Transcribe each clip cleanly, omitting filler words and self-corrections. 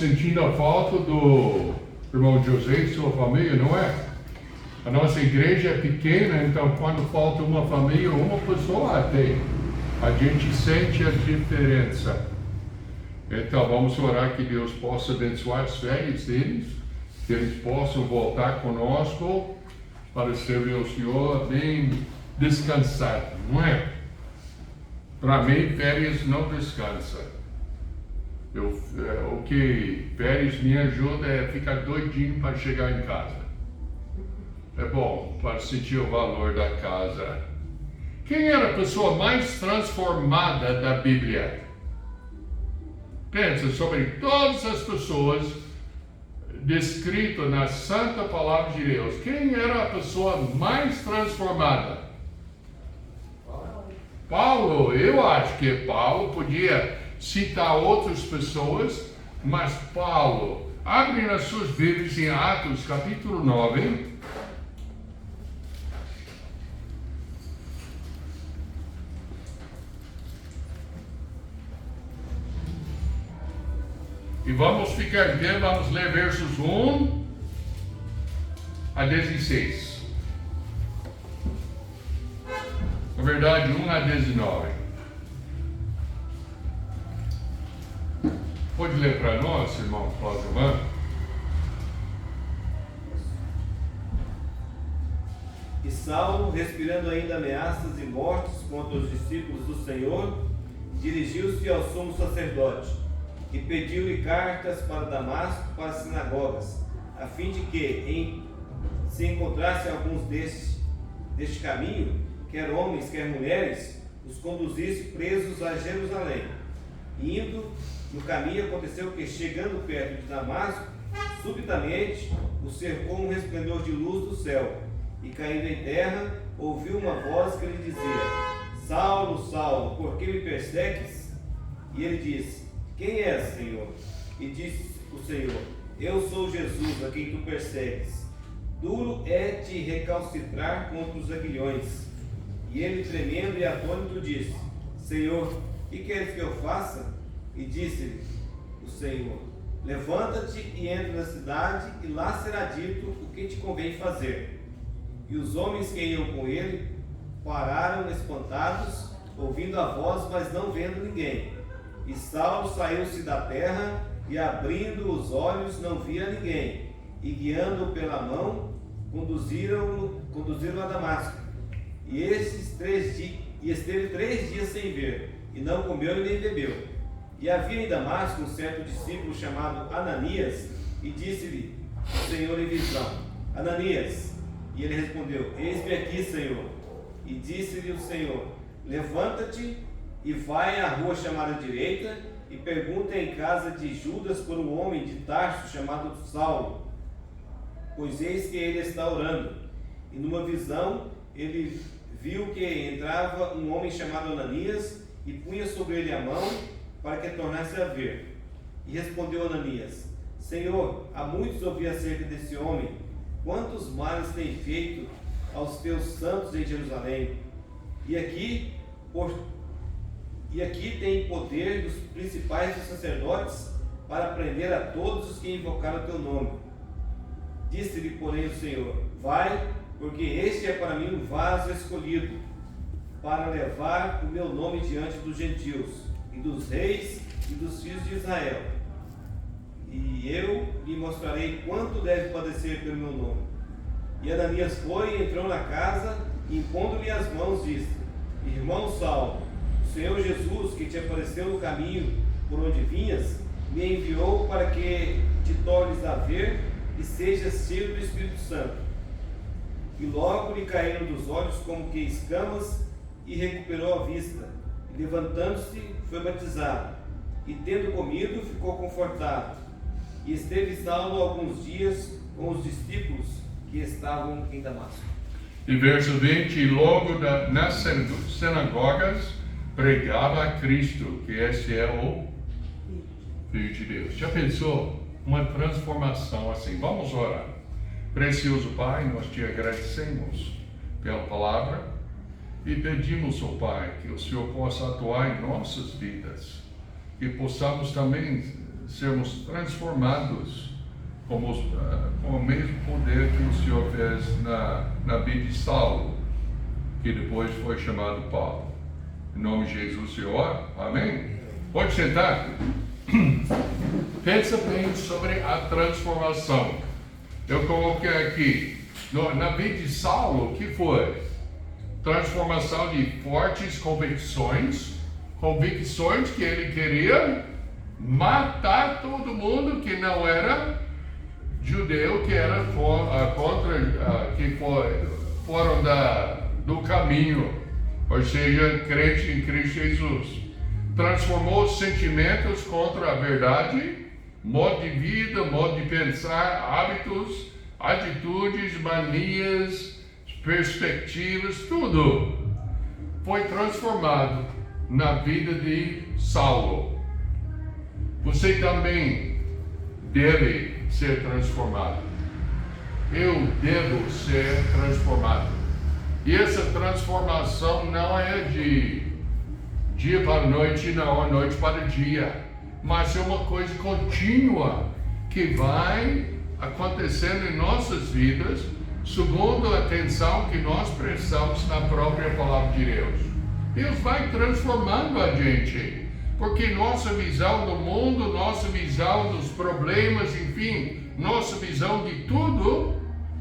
sentindo a falta do irmão José e sua família, não é? A nossa igreja é pequena, então quando falta uma família, uma pessoa até, a gente sente a diferença. Então vamos orar que Deus possa abençoar as férias deles, que eles possam voltar conosco para servir o Senhor bem descansado, não é? Para mim, férias não descansa. O que férias me ajuda é ficar doidinho para chegar em casa. É bom para sentir o valor da casa. Quem era a pessoa mais transformada da Bíblia? Pensa sobre todas as pessoas descritas na Santa Palavra de Deus. Quem era a pessoa mais transformada? Paulo. Eu acho que Paulo podia citar outras pessoas, mas Paulo, abre nas suas Bíblias em Atos capítulo 9. E vamos ficar em pé, vamos ler versos 1 a 16. Na verdade, 1 a 19. Pode ler para nós, irmão Cláudio? E Saulo, respirando ainda ameaças e mortes contra os discípulos do Senhor, dirigiu-se ao sumo sacerdote e pediu-lhe cartas para Damasco, para as sinagogas, a fim de que, se encontrasse alguns deste caminho, quer homens, quer mulheres, os conduzisse presos a Jerusalém. E indo no caminho, aconteceu que, chegando perto de Damasco, subitamente o cercou um resplendor de luz do céu, e caindo em terra, ouviu uma voz que lhe dizia: Saulo, Saulo, por que me persegues? E ele disse: Quem és, Senhor? E disse o Senhor: Eu sou Jesus, a quem tu persegues. Duro é te recalcitrar contra os aguilhões. E ele, tremendo e atônito, disse: Senhor, que queres que eu faça? E disse-lhe o Senhor: Levanta-te e entra na cidade, e lá será dito o que te convém fazer. E os homens que iam com ele pararam espantados, ouvindo a voz, mas não vendo ninguém. E Saulo saiu-se da terra, e abrindo os olhos não via ninguém, e guiando-o pela mão, conduziram a Damasco. E esteve 3 dias sem ver, e não comeu e nem bebeu. E havia em Damasco um certo discípulo chamado Ananias, e disse-lhe o Senhor em visão: Ananias. E ele respondeu: Eis-me aqui, Senhor. E disse-lhe o Senhor: Levanta-te e vai à rua chamada direita, e pergunta em casa de Judas por um homem de Tarso chamado Saulo, pois eis que ele está orando. E numa visão ele viu que entrava um homem chamado Ananias, e punha sobre ele a mão, para que tornasse a ver. E respondeu Ananias: Senhor, há muitos ouvi acerca desse homem, quantos males tem feito aos teus santos em Jerusalém. E aqui tem poder dos principais dos sacerdotes para prender a todos os que invocaram o teu nome. Disse-lhe, porém, o Senhor: Vai, porque este é para mim um vaso escolhido, para levar o meu nome diante dos gentios, e dos reis, e dos filhos de Israel. E eu lhe mostrarei quanto deve padecer pelo meu nome. E Ananias foi e entrou na casa, e impondo-lhe as mãos, disse: Irmão Saulo, o Senhor Jesus, que te apareceu no caminho por onde vinhas, me enviou para que te tornes a ver e sejas cheio do Espírito Santo. E logo lhe caíram dos olhos como que escamas, e recuperou a vista. E levantando-se, foi batizado. E tendo comido, ficou confortado. E esteve Saulo alguns dias com os discípulos que estavam em Damasco. E verso 20: E logo nas sinagogas pregava a Cristo, que esse é o Filho de Deus. Já pensou? Uma transformação assim. Vamos orar. Precioso Pai, nós te agradecemos pela palavra e pedimos, ó Pai, que o Senhor possa atuar em nossas vidas e possamos também sermos transformados com o mesmo poder que o Senhor fez na vida de Saulo, que depois foi chamado Paulo. Em nome de Jesus, Senhor. Amém? Pode sentar. Pensa bem sobre a transformação. Eu coloquei aqui, na vida de Saulo, o que foi? Transformação de fortes convicções que ele queria matar todo mundo que não era judeu, que era foram do caminho, ou seja, crente em Cristo Jesus. Transformou sentimentos contra a verdade, modo de vida, modo de pensar, hábitos, atitudes, manias, perspectivas, tudo foi transformado na vida de Saulo. Você também deve ser transformado. Eu devo ser transformado. E essa transformação não é de dia para noite, não, noite para dia, mas é uma coisa contínua que vai acontecendo em nossas vidas segundo a atenção que nós prestamos na própria palavra de Deus. Deus vai transformando a gente, porque nossa visão do mundo, nossa visão dos problemas, enfim, nossa visão de tudo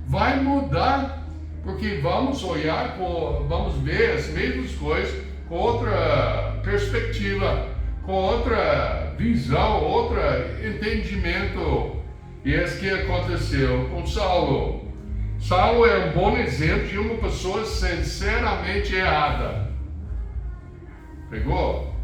vai mudar, porque vamos vamos ver as mesmas coisas com outra perspectiva, com outra visão, outro entendimento. E isso que aconteceu com Saulo. Saulo é um bom exemplo de uma pessoa sinceramente errada. Pegou?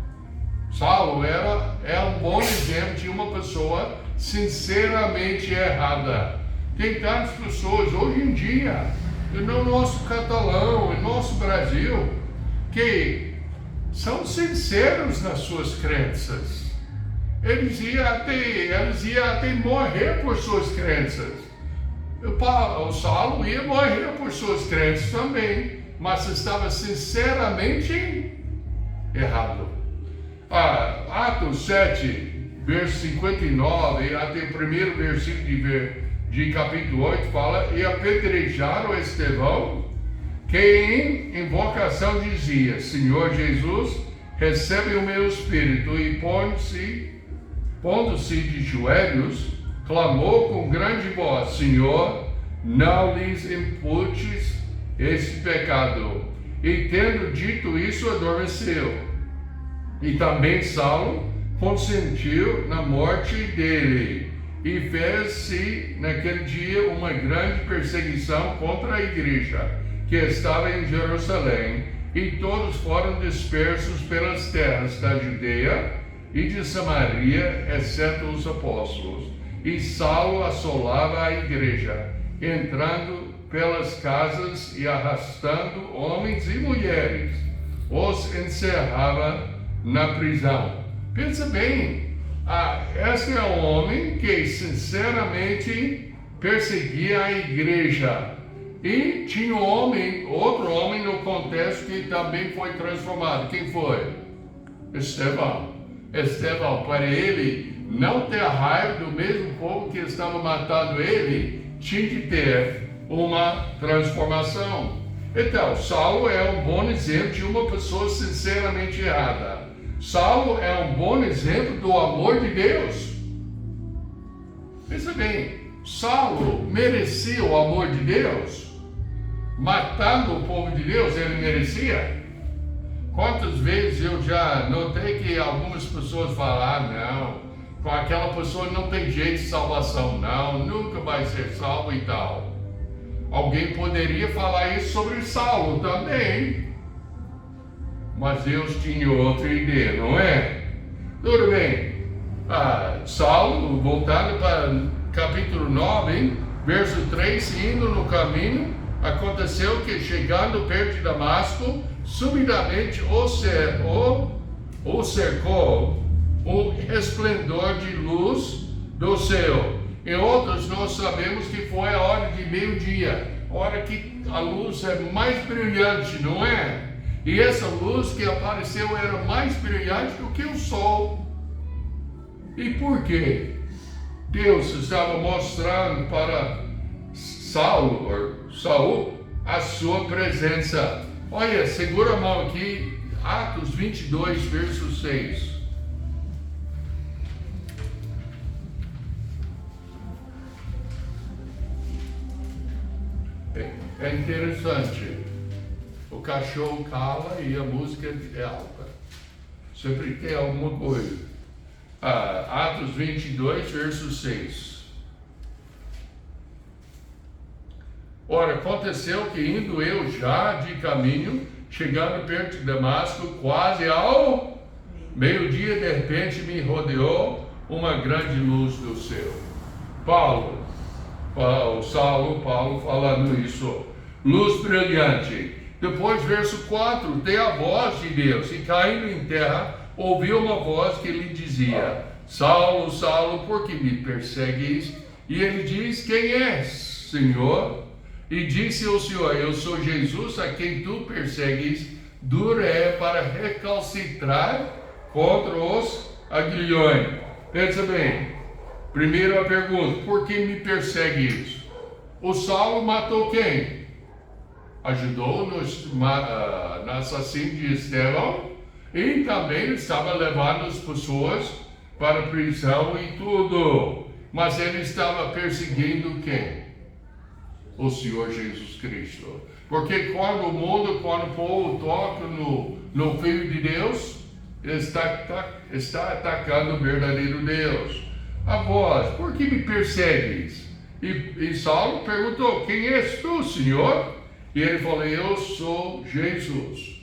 Saulo é um bom exemplo de uma pessoa sinceramente errada. Tem tantas pessoas hoje em dia, no nosso catalão, no nosso Brasil, que são sinceros nas suas crenças. Eles iam até morrer por suas crenças. O Saulo ia morrer por suas crenças também, mas estava sinceramente errado. Atos 7, verso 59, até o primeiro versículo de capítulo 8 fala: e apedrejaram Estevão, que em invocação dizia: Senhor Jesus, recebe o meu espírito, e pondo-se de joelhos, clamou com grande voz: Senhor, não lhes imputes esse pecado. E tendo dito isso, adormeceu. E também Saulo consentiu na morte dele, e fez-se naquele dia uma grande perseguição contra a igreja que estava em Jerusalém, e todos foram dispersos pelas terras da Judeia e de Samaria, exceto os apóstolos. E Saulo assolava a igreja, entrando pelas casas e arrastando homens e mulheres, os encerrava na prisão. Pensa bem, esse é um homem que sinceramente perseguia a igreja. E tinha outro homem no contexto que também foi transformado. Quem foi? Estevão, para ele não ter raiva do mesmo povo que estava matando ele, tinha que ter uma transformação. Então, Saulo é um bom exemplo de uma pessoa sinceramente errada. Saulo é um bom exemplo do amor de Deus. Pensa bem, Saulo merecia o amor de Deus? Matando o povo de Deus, ele merecia? Quantas vezes eu já notei que algumas pessoas falam: não, com aquela pessoa não tem jeito de salvação, não, nunca vai ser salvo e tal. Alguém poderia falar isso sobre Saulo também, mas Deus tinha outra ideia, não é? Tudo bem. Saulo, voltando para capítulo 9, verso 3, indo no caminho, aconteceu que, chegando perto de Damasco, subitamente o cercou um esplendor de luz do céu. Em outros, nós sabemos que foi a hora de meio-dia, a hora que a luz é mais brilhante, não é? E essa luz que apareceu era mais brilhante do que o sol. E por quê? Deus estava mostrando para Saul a sua presença. Olha, segura a mão aqui, Atos 22, verso 6. É interessante. O cachorro cala e a música é alta. Sempre tem alguma coisa. Atos 22, verso 6. Ora, aconteceu que indo eu já de caminho, chegando perto de Damasco, quase ao meio-dia, de repente me rodeou uma grande luz do céu. Paulo falando isso. Luz brilhante. Depois, verso 4, tem a voz de Deus, e caindo em terra, ouviu uma voz que lhe dizia: Saulo, Saulo, por que me persegues? E ele diz: quem és, Senhor? E disse o Senhor: eu sou Jesus a quem tu persegues. Duro é para recalcitrar contra os aguilhões. Pensa bem. Primeira pergunta: por que me persegues? O Saulo matou quem? Ajudou no assassino de Estevão, e também estava levando as pessoas para a prisão e tudo. Mas ele estava perseguindo quem? O Senhor Jesus Cristo. Porque quando o povo toca no Filho de Deus, está atacando o verdadeiro Deus. A voz: por que me persegues? E Saulo perguntou: quem és tu, Senhor? E ele falou: eu sou Jesus,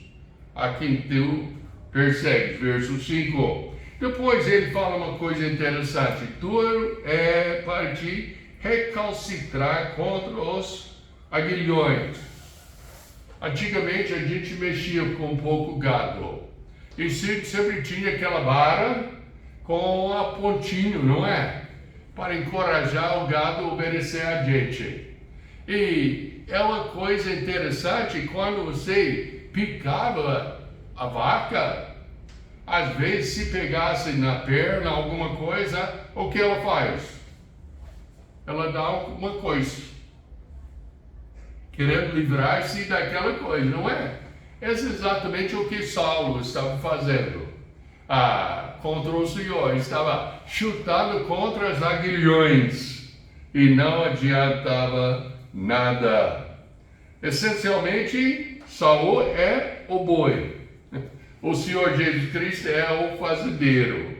a quem tu persegues. Verso 5. Depois ele fala uma coisa interessante: duro é para ti recalcitrar contra os aguilhões. Antigamente a gente mexia com um pouco gado, e sempre tinha aquela vara com a pontinho, não é? Para encorajar o gado a obedecer a gente. E é uma coisa interessante, quando você picava a vaca, às vezes se pegasse na perna alguma coisa, o que ela faz? Ela dá alguma coisa, querendo livrar-se daquela coisa, não é? Esse é exatamente o que Saulo estava fazendo contra o Senhor. Estava chutando contra os aguilhões e não adiantava nada. Essencialmente, Saul é o boi, o Senhor Jesus Cristo é o fazendeiro.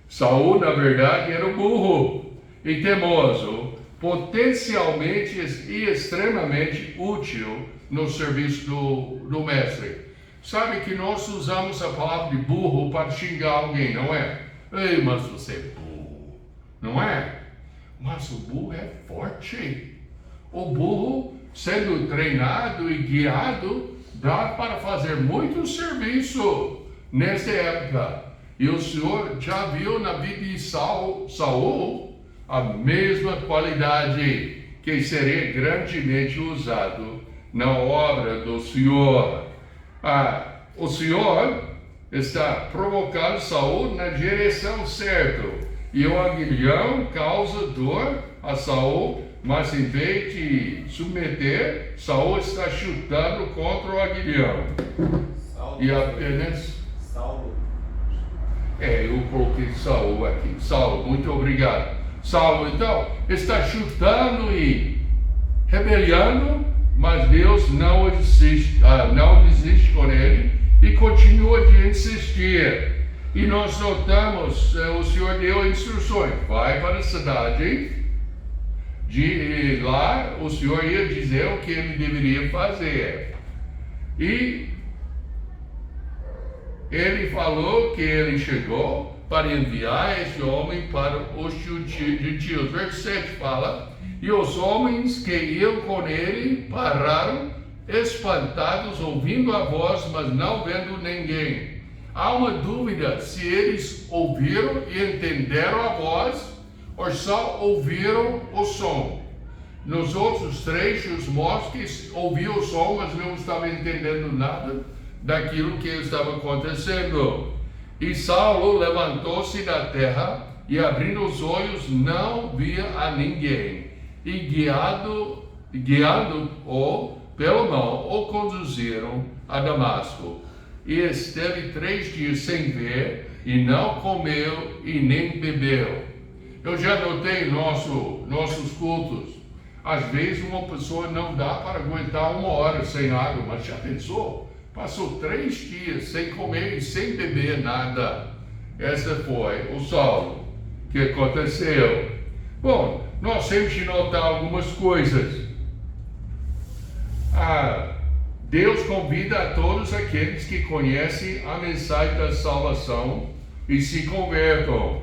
Saul, na verdade, era o burro e teimoso, potencialmente e extremamente útil no serviço do mestre. Sabe que nós usamos a palavra de burro para xingar alguém, não é? Ei, mas você é burro, não é? Mas o burro é forte. O burro, sendo treinado e guiado, dá para fazer muito serviço nessa época. E o Senhor já viu na vida de Saul a mesma qualidade que seria grandemente usado na obra do Senhor. O Senhor está provocando Saul na direção certa. E o aguilhão causa dor a Saul, mas em vez de submeter, Saul está chutando contra o aguilhão. Saulo, E apenas... Saulo. eu coloquei Saul aqui. Saulo, muito obrigado. Saulo, então, está chutando e rebeliando, mas Deus não desiste com ele e continua de insistir. E nós notamos, o Senhor deu instruções: vai para a cidade, de lá o Senhor ia dizer o que ele deveria fazer. E ele falou que ele chegou para enviar esse homem para os gentios. Verso 7 fala: e os homens que iam com ele pararam, espantados, ouvindo a voz, mas não vendo ninguém. Há uma dúvida se eles ouviram e entenderam a voz, ou só ouviram o som. Nos outros trechos mostra que ouviu o som, mas não estava entendendo nada daquilo que estava acontecendo. E Saulo levantou-se da terra e abrindo os olhos não via a ninguém. E guiando-o pela mão, o conduziram a Damasco. E esteve 3 dias sem ver, e não comeu e nem bebeu. Eu já notei em nossos cultos, às vezes uma pessoa não dá para aguentar 1 hora sem água, mas já pensou? Passou 3 dias sem comer e sem beber nada. Essa foi o Saulo que aconteceu. Bom, nós temos que notar algumas coisas. Deus convida a todos aqueles que conhecem a mensagem da salvação e se convertam.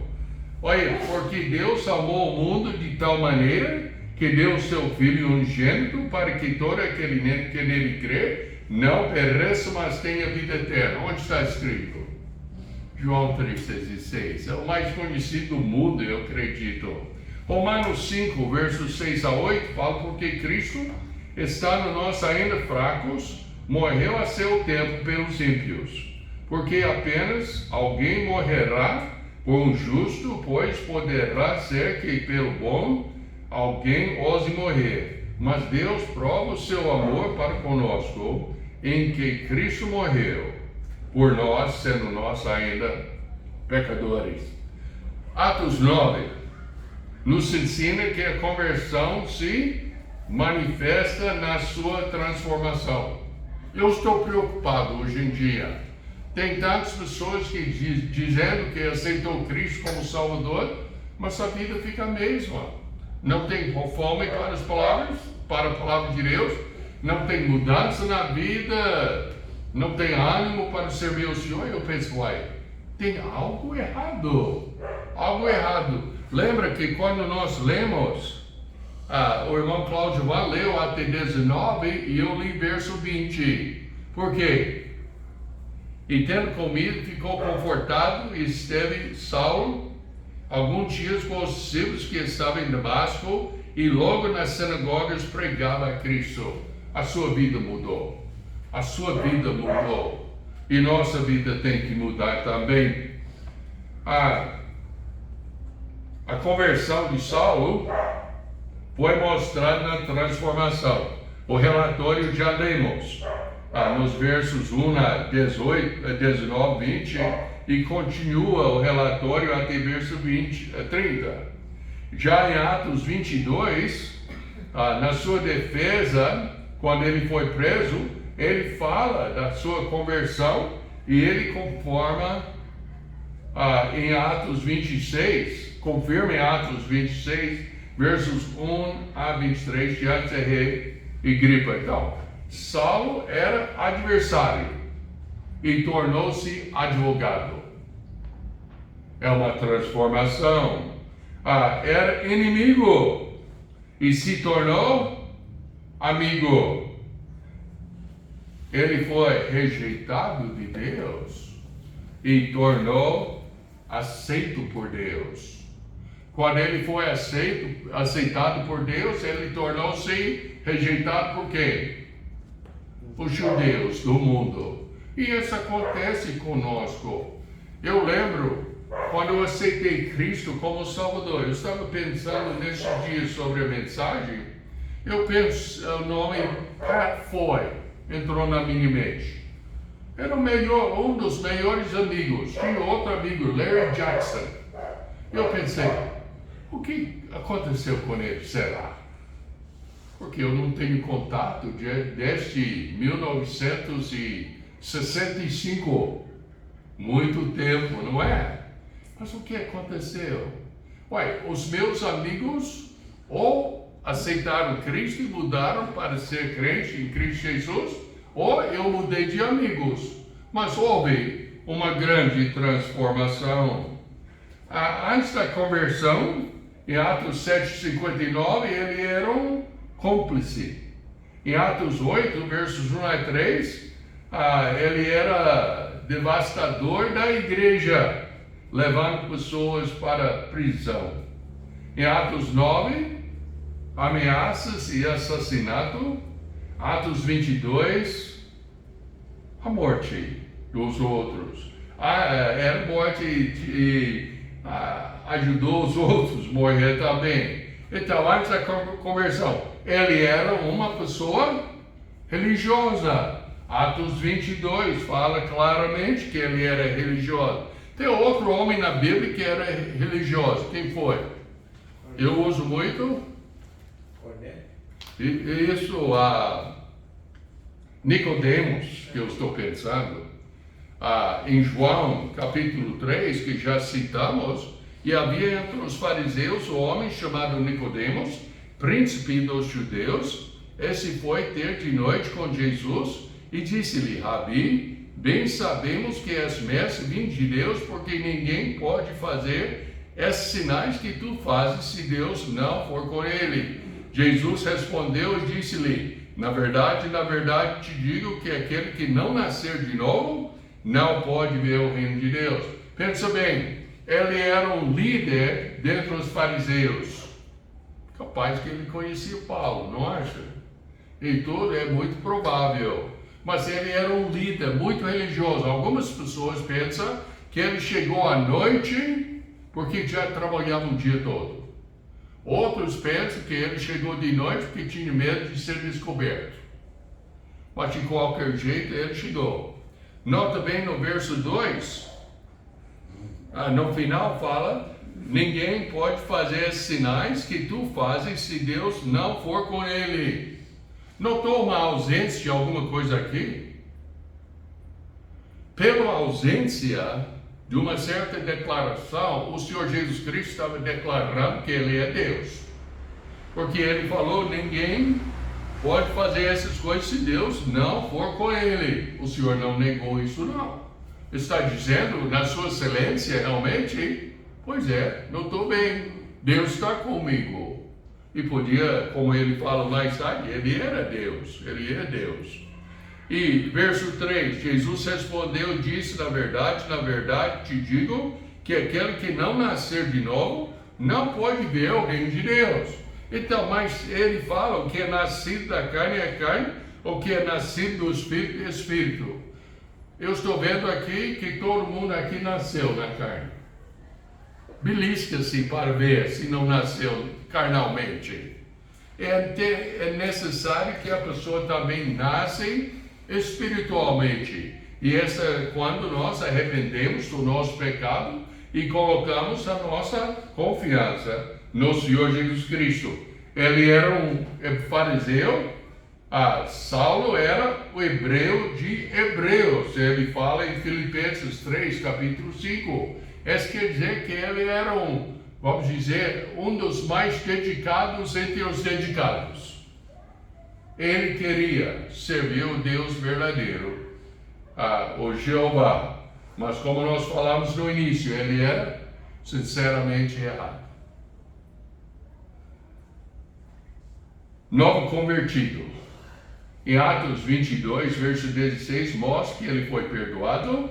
Olha, porque Deus amou o mundo de tal maneira que deu o seu Filho unigênito para que todo aquele que nele crê não pereça, mas tenha vida eterna. Onde está escrito? João 3,16. É o mais conhecido do mundo, eu acredito. Romanos 5, versos 6 a 8, fala porque Cristo, estando nós ainda fracos, morreu a seu tempo pelos ímpios. Porque apenas alguém morrerá por um justo, pois poderá ser que pelo bom alguém ouse morrer. Mas Deus prova o seu amor para conosco, em que Cristo morreu por nós, sendo nós ainda pecadores. Atos 9 nos ensina que a conversão se manifesta na sua transformação. Eu estou preocupado hoje em dia. Tem tantas pessoas que dizendo que aceitou Cristo como Salvador, mas a vida fica a mesma. Não tem fome para a palavra de Deus, não tem mudança na vida, não tem ânimo para servir o Senhor. Eu penso, tem algo errado. Algo errado. Lembra que quando nós lemos, o irmão Cláudio leu até 19 e eu li verso 20. Por quê? E tendo comido, ficou confortado e esteve Saulo alguns dias com os discípulos que estavam em Damasco e logo nas sinagogas pregava a Cristo. A sua vida mudou. A sua vida mudou. E nossa vida tem que mudar também. A conversão de Saulo foi mostrada na transformação. O relatório já lemos nos versos 1 a 19, 20 e continua o relatório até verso 30. Já em Atos 22, na sua defesa, quando ele foi preso, ele fala da sua conversão e ele conforma em Atos 26, confirma em Atos 26, versos 1 a 23, diante de rei Agripa. Então, Saulo era adversário e tornou-se advogado. É uma transformação. Era inimigo e se tornou amigo. Ele foi rejeitado de Deus e tornou aceito por Deus. Quando ele foi aceitado por Deus, ele tornou-se rejeitado por quem? Os judeus do mundo. E isso acontece conosco. Eu lembro quando eu aceitei Cristo como Salvador. Eu estava pensando nesses dias sobre a mensagem. Eu penso, o nome Pat Foy entrou na minha mente. Era um dos melhores amigos. Tinha outro amigo, Larry Jackson. Eu pensei, o que aconteceu com ele? Será? Porque eu não tenho contato desde 1965. Muito tempo, não é? Mas o que aconteceu? Os meus amigos ou aceitaram Cristo e mudaram para ser crente em Cristo Jesus, ou eu mudei de amigos. Mas houve uma grande transformação. Antes da conversão, em Atos 7,59, ele era um cúmplice. Em Atos 8, versos 1 a 3, ele era devastador da igreja, levando pessoas para a prisão. Em Atos 9, ameaças e assassinato. Atos 22, a morte dos outros. Era morte e ajudou os outros a morrer também. Então, antes da conversão, ele era uma pessoa religiosa. Atos 22 fala claramente que ele era religioso. Tem outro homem na Bíblia que era religioso. Quem foi? Eu uso muito isso, Nicodemos, que eu estou pensando. Em João capítulo 3, que já citamos, e havia entre os fariseus um homem chamado Nicodemos, príncipe dos judeus. Esse foi ter de noite com Jesus e disse-lhe: Rabi, bem sabemos que és mestre vindo de Deus, porque ninguém pode fazer esses sinais que tu fazes se Deus não for com ele. Jesus respondeu e disse-lhe: na verdade, te digo que aquele que não nascer de novo não pode ver o reino de Deus. Pensa bem, ele era um líder dentre os fariseus. Capaz que ele conhecia Paulo, não acha? E tudo é muito provável. Mas ele era um líder muito religioso. Algumas pessoas pensam que ele chegou à noite porque já trabalhava o dia todo. Outros pensam que ele chegou de noite porque tinha medo de ser descoberto. Mas de qualquer jeito ele chegou. Nota bem no verso 2, no final fala: ninguém pode fazer sinais que tu fazes se Deus não for com ele. Notou uma ausência de alguma coisa aqui? Pela ausência de uma certa declaração, o Senhor Jesus Cristo estava declarando que Ele é Deus. Porque Ele falou: ninguém pode fazer essas coisas se Deus não for com Ele. O Senhor não negou isso, não. Está dizendo, na sua excelência, realmente, pois é, não estou bem, Deus está comigo. E podia, como ele fala mais tarde, ele era Deus, ele é Deus. E verso 3, Jesus respondeu e disse: na verdade te digo que aquele que não nascer de novo não pode ver o reino de Deus. Então, mas ele fala: o que é nascido da carne é carne, o que é nascido do Espírito é Espírito. Eu estou vendo aqui que todo mundo aqui nasceu na carne. Belisca-se para ver se não nasceu carnalmente. É necessário que a pessoa também nasce espiritualmente. E essa, quando nós arrependemos do nosso pecado e colocamos a nossa confiança no Senhor Jesus Cristo. Ele era um fariseu, Saulo era o hebreu de hebreus. Ele fala em Filipenses 3, capítulo 5. Isso quer dizer que ele era vamos dizer, um dos mais dedicados entre os dedicados. Ele queria servir o Deus verdadeiro, o Jeová. Mas como nós falamos no início, ele era sinceramente errado. Novo convertido. Em Atos 22, verso 16, mostra que ele foi perdoado.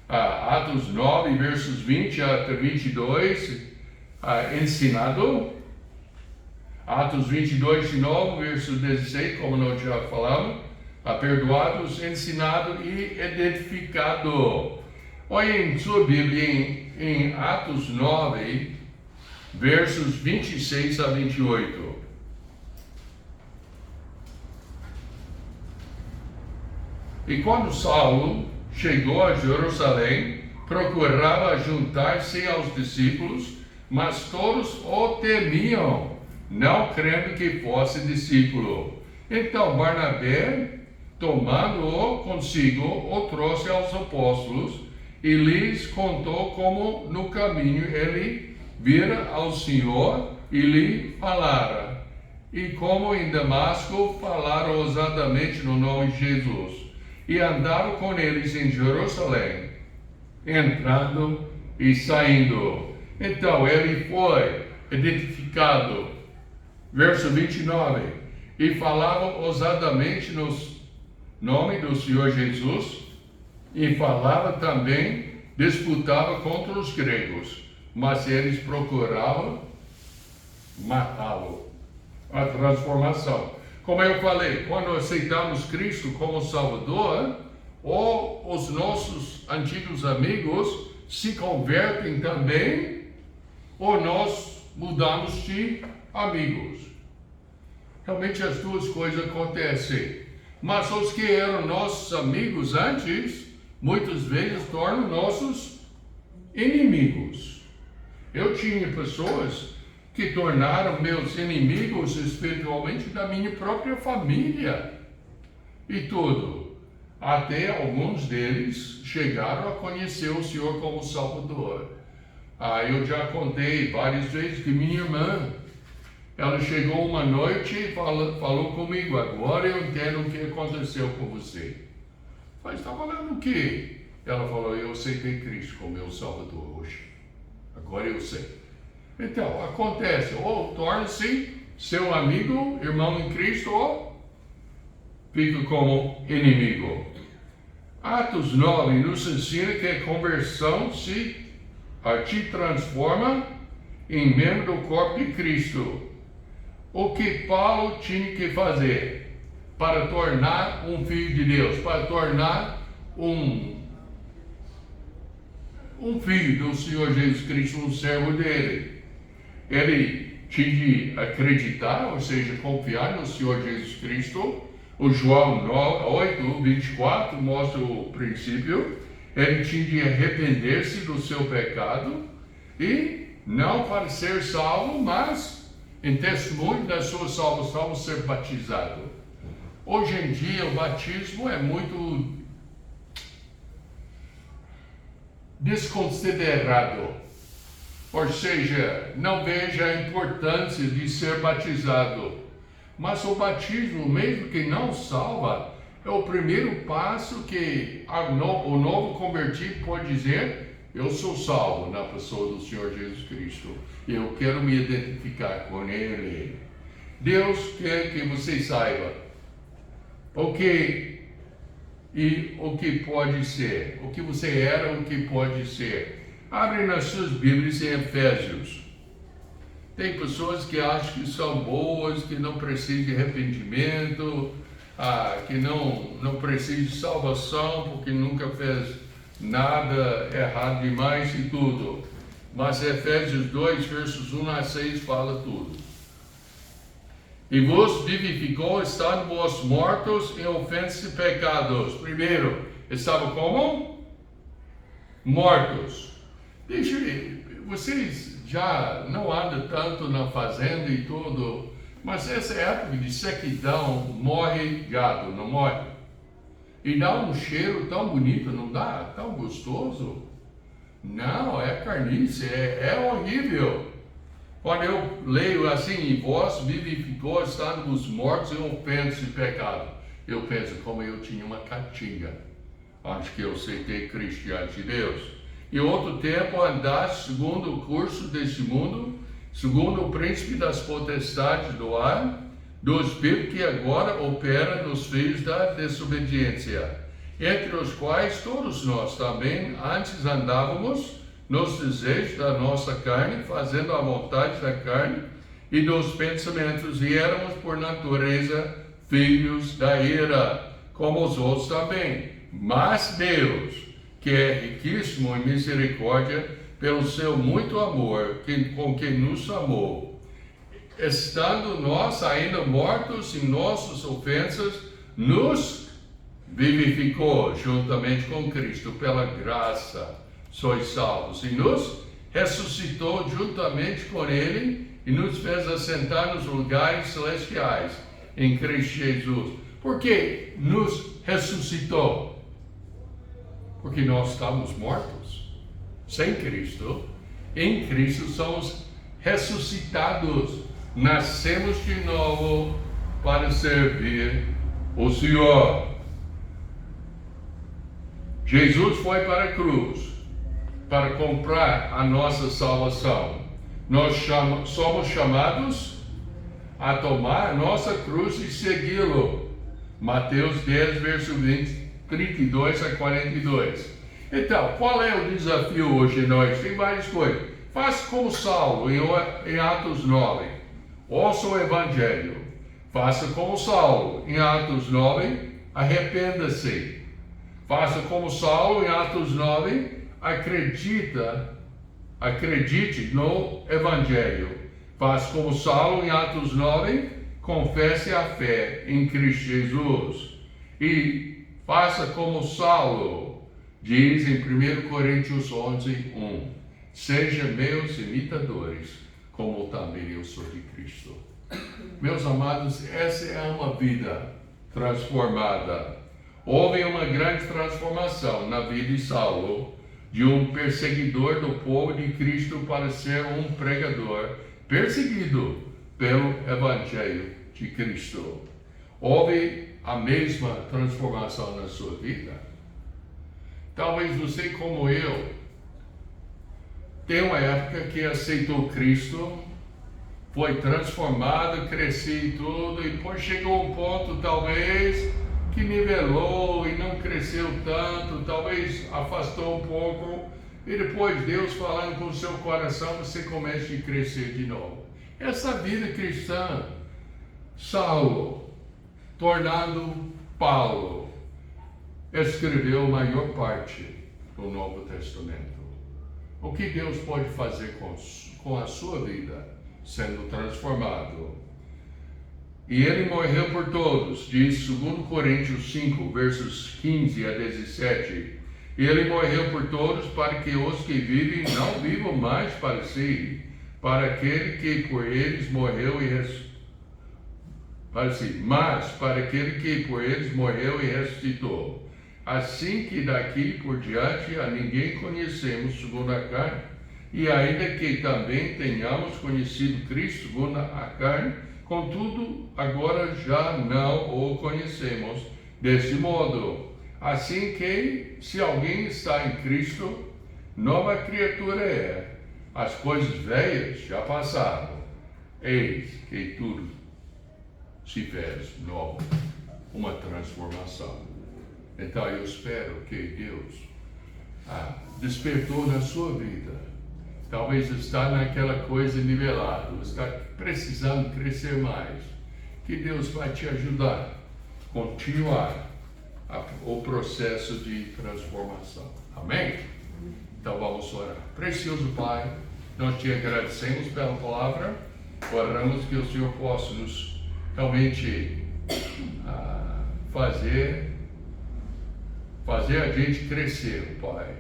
Atos 9, versos 20 até 22, ensinado. Atos 22, de novo, verso 16, como nós já falamos, perdoados, ensinado e edificado. Olha em sua Bíblia, em Atos 9, versos 26 a 28. E quando Saulo chegou a Jerusalém, procurava juntar-se aos discípulos, mas todos o temiam, não crendo que fosse discípulo. Então Barnabé, tomando-o consigo, o trouxe aos apóstolos e lhes contou como no caminho ele vira ao Senhor e lhe falara, e como em Damasco falara ousadamente no nome de Jesus. E andaram com eles em Jerusalém, entrando e saindo. Então ele foi edificado. Verso 29. E falava ousadamente no nome do Senhor Jesus, e falava também, disputava contra os gregos, mas eles procuravam matá-lo. A transformação. Como eu falei, quando aceitamos Cristo como Salvador, ou os nossos antigos amigos se convertem também, ou nós mudamos de amigos. Realmente as duas coisas acontecem. Mas os que eram nossos amigos antes, muitas vezes tornam nossos inimigos. Eu tinha pessoas que tornaram meus inimigos espiritualmente da minha própria família. E tudo. Até alguns deles chegaram a conhecer o Senhor como Salvador. Eu já contei várias vezes que minha irmã, ela chegou uma noite e falou comigo: agora eu entendo o que aconteceu com você. Mas está falando o quê? Ela falou: eu aceitei Cristo como meu Salvador hoje. Agora eu sei. Então, acontece, ou torna-se seu amigo, irmão em Cristo, ou fica como inimigo. Atos 9 nos ensina que a conversão te transforma em membro do corpo de Cristo. O que Paulo tinha que fazer para tornar um filho de Deus, para tornar um filho do Senhor Jesus Cristo, um servo dele? Ele tinha de acreditar, ou seja, confiar no Senhor Jesus Cristo. O João 8, 24 mostra o princípio. Ele tinha de arrepender-se do seu pecado e não para ser salvo, mas em testemunho da sua salvação ser batizado. Hoje em dia o batismo é muito desconsiderado. Ou seja, não veja a importância de ser batizado. Mas o batismo, mesmo que não salva, é o primeiro passo que o novo convertido pode dizer: eu sou salvo na pessoa do Senhor Jesus Cristo. Eu quero me identificar com Ele. Deus quer que você saiba o que pode ser, o que você era, o que pode ser. Abre nas suas Bíblias em Efésios. Tem pessoas que acham que são boas, que não precisam de arrependimento, que não precisam de salvação, porque nunca fez nada errado demais e tudo. Mas Efésios 2, versos 1 a 6 fala tudo. E vos vivificou, estando vós mortos em ofensas e pecados. Primeiro, estavam como? Mortos. Deixa eu ver, vocês já não andam tanto na fazenda e tudo, mas essa época de sequidão morre gado, não morre? E dá um cheiro tão bonito, não dá? Tão gostoso? Não, é carniça, é horrível. Quando eu leio assim, e vós vivificou, estando os mortos em ofensa e pecado, eu penso como eu tinha uma catinga antes que eu aceitei Cristo diante de Deus. E outro tempo andaste segundo o curso deste mundo, segundo o príncipe das potestades do ar, do espírito que agora opera nos filhos da desobediência, entre os quais todos nós também antes andávamos nos desejos da nossa carne, fazendo a vontade da carne e dos pensamentos, e éramos por natureza filhos da ira, como os outros também. Mas Deus, que é riquíssimo em misericórdia, pelo seu muito amor, com que nos amou, estando nós ainda mortos em nossas ofensas, nos vivificou juntamente com Cristo. Pela graça sois salvos, e nos ressuscitou juntamente com Ele, e nos fez assentar nos lugares celestiais em Cristo Jesus. Por que nos ressuscitou? Porque nós estávamos mortos sem Cristo. Em Cristo somos ressuscitados, nascemos de novo para servir o Senhor. Jesus foi para a cruz para comprar a nossa salvação. Nós somos chamados a tomar a nossa cruz e segui-lo. Mateus 10, verso 32 a 42. Então, qual é o desafio hoje em nós? Tem várias coisas. Faça como Saulo em Atos 9. Ouça o Evangelho. Faça como Saulo em Atos 9. Arrependa-se. Faça como Saulo em Atos 9. Acredita Acredite no Evangelho. Faça como Saulo em Atos 9, confesse a fé em Cristo Jesus. E faça como Saulo diz em 1 Coríntios 11, 1. Seja meus imitadores, como também eu sou de Cristo. Meus amados, essa é uma vida transformada. Houve uma grande transformação na vida de Saulo, de um perseguidor do povo de Cristo para ser um pregador, perseguido pelo Evangelho de Cristo. Houve a mesma transformação na sua vida? Talvez você, como eu, tem uma época que aceitou Cristo, foi transformado, cresceu e tudo, e depois chegou um ponto, talvez, que nivelou e não cresceu tanto, talvez afastou um pouco, e depois Deus falando com o seu coração, você começa a crescer de novo. Essa vida cristã, Saulo, tornando Paulo, escreveu a maior parte do Novo Testamento. O que Deus pode fazer com a sua vida sendo transformado? E ele morreu por todos, diz 2 Coríntios 5, versos 15 a 17. Ele morreu por todos para que os que vivem não vivam mais para si, para aquele que por eles morreu e mas para aquele que por eles morreu e ressuscitou. Assim que daqui por diante a ninguém conhecemos segundo a carne, e ainda que também tenhamos conhecido Cristo segundo a carne, contudo agora já não o conhecemos desse modo. Assim que, se alguém está em Cristo, nova criatura é. As coisas velhas já passaram, eis que tudo se fez novo, uma transformação. Então eu espero que Deus despertou na sua vida. Talvez está naquela coisa nivelada, está precisando crescer mais. Que Deus vai te ajudar a continuar o processo de transformação. Amém? Então vamos orar. Precioso Pai, nós te agradecemos pela palavra. Oramos que o Senhor possa nos realmente fazer a gente crescer, Pai,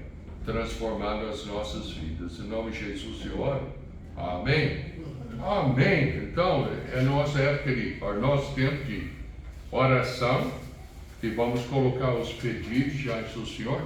transformando as nossas vidas. Em nome de Jesus eu oro. Amém. Amém. Então, é nossa época nosso tempo de oração, e vamos colocar os pedidos diante do Senhor.